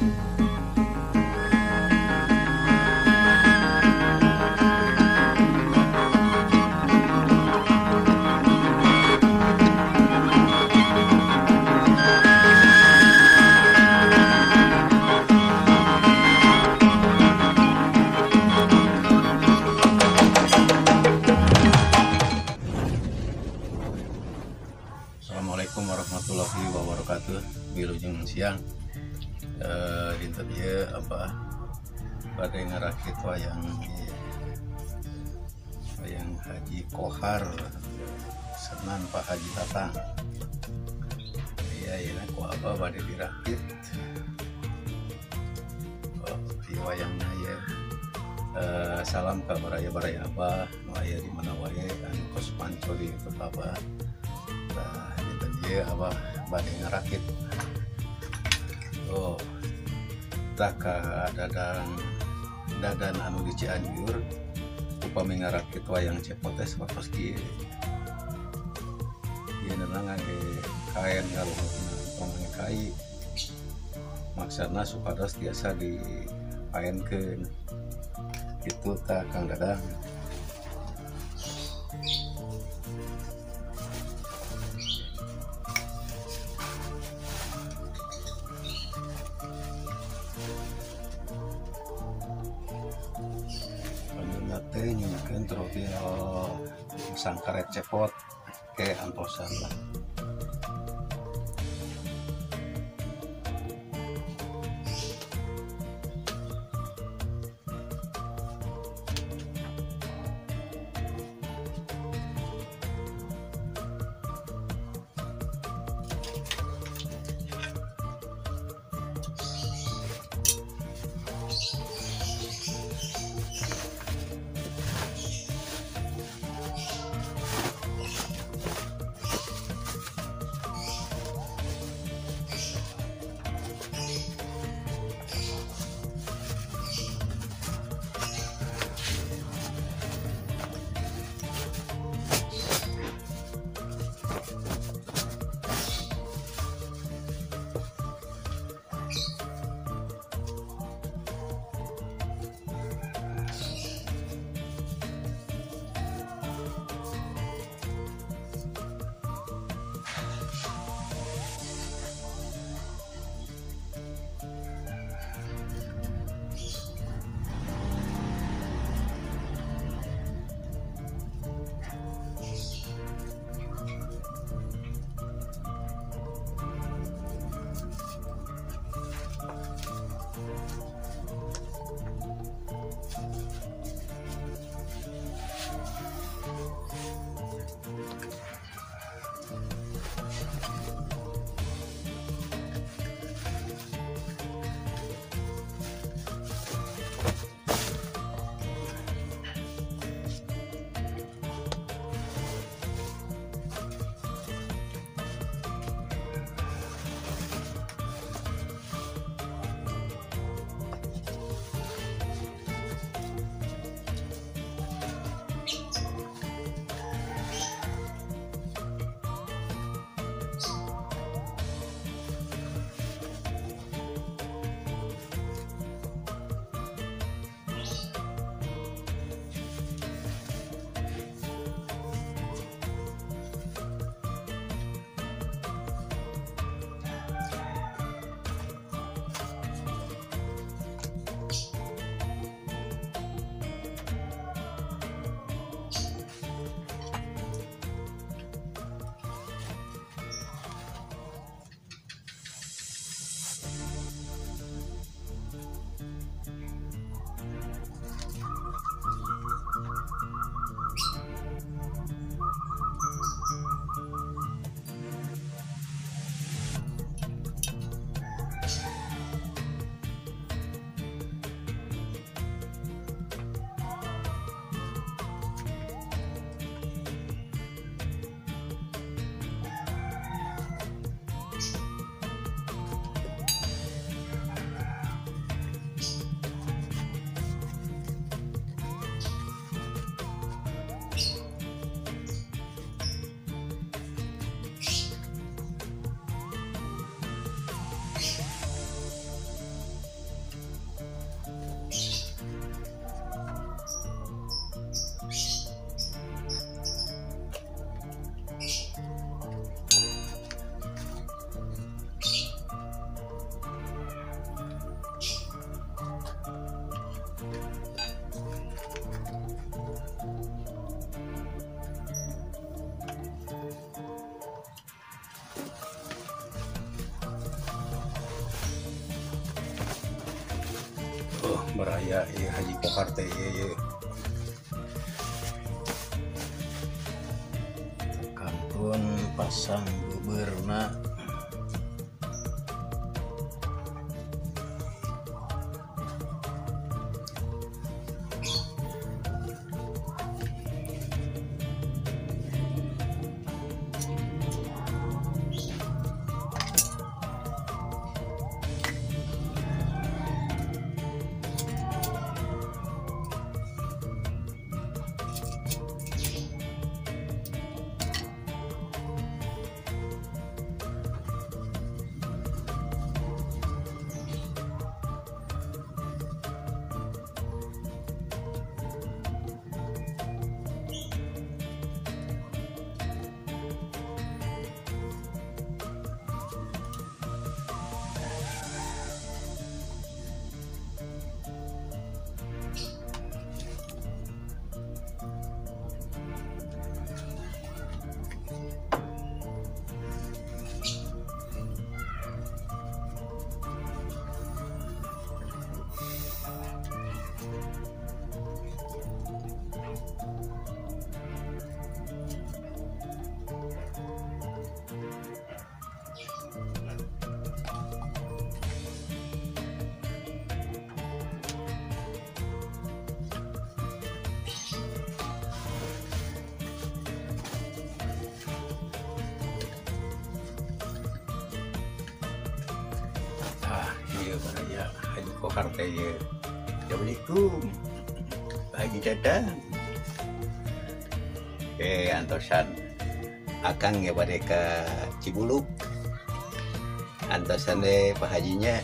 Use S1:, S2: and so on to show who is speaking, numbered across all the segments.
S1: Assalamualaikum warahmatullahi wabarakatuh. Wilujeng siang. Dinten ieu bade ngarakit wayang Haji Kohar Senan Pak Haji Tatang. Iya ku bade dirakit. Wayangna ieu salam ka baraya-baraya Abah nu aya di mana wae anu kos panco di Abah. Abah bade ngarakit tak dadan anu di Cianjur upami ngarakit wayang cepotes wakos kieu ieu nanang kaen ngaluhurna pamane kai maksudna supados tiasa dipaenkeun kitu tah Kang Dadang. Nyingkeun profil sangkaret cepot ke antosan lah. beraya Haji Kohar teh ye kantun pasang beberna iya beraya Haji Kohar teh ye. Assalamualaikum Haji Dadang. Antosan akang ya bade ka Cibuluk. Antosan deh Pak Hajinya.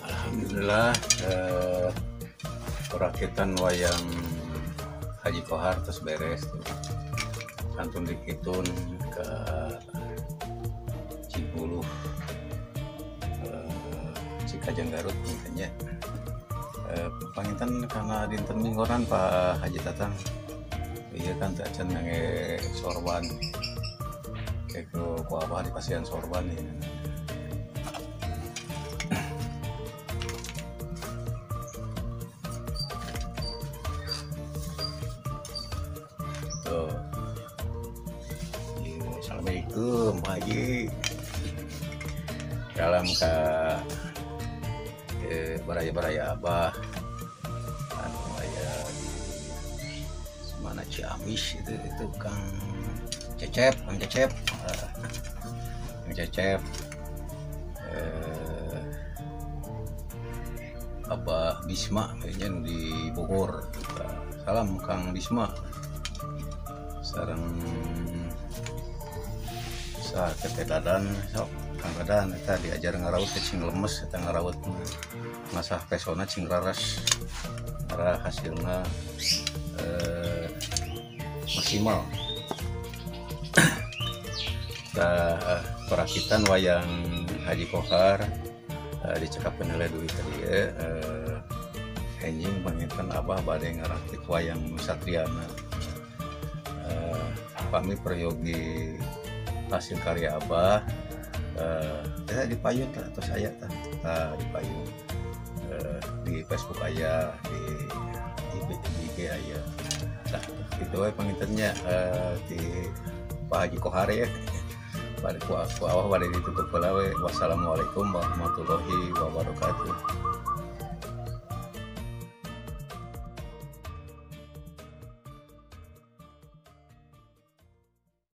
S1: Alhamdulillah perakitan wayang Haji Kohar terus beres tuh. Kantun dikitun ke Cibuluh Cikajang Garut intinya. Panginten karena dinten minggoran Pak Haji Tatang. Iya kan tak can nge sorban. Kayak ke apa di pasian sorban ini. Assalamualaikum Pak Haji. Salam ke baraya-baraya Abah anu aya di mana Ciamis itu Kang Cecep. Kang Cecep Abah Bisma kayaknya di Bogor. Salam Kang Bisma. Sareng Kete Dadan sok Kang Dadan eta diajar ngaraut ke cing lemes eta ngaraut ngasah pesona cing raras arah hasilna maksimal. Perakitan wayang Haji Kohar dicekapan oleh duit tadi enjing menginginkan Abah badai ngarakit wayang Satriana. Kami peryogi hasil karya Abah di payung atau saya di payung di Facebook aya di IG aya. Nah itu pengintennya di Pak Haji Kohar ya. Pada ku awal pada ditutup pelawe. Wassalamualaikum warahmatullahi wabarakatuh.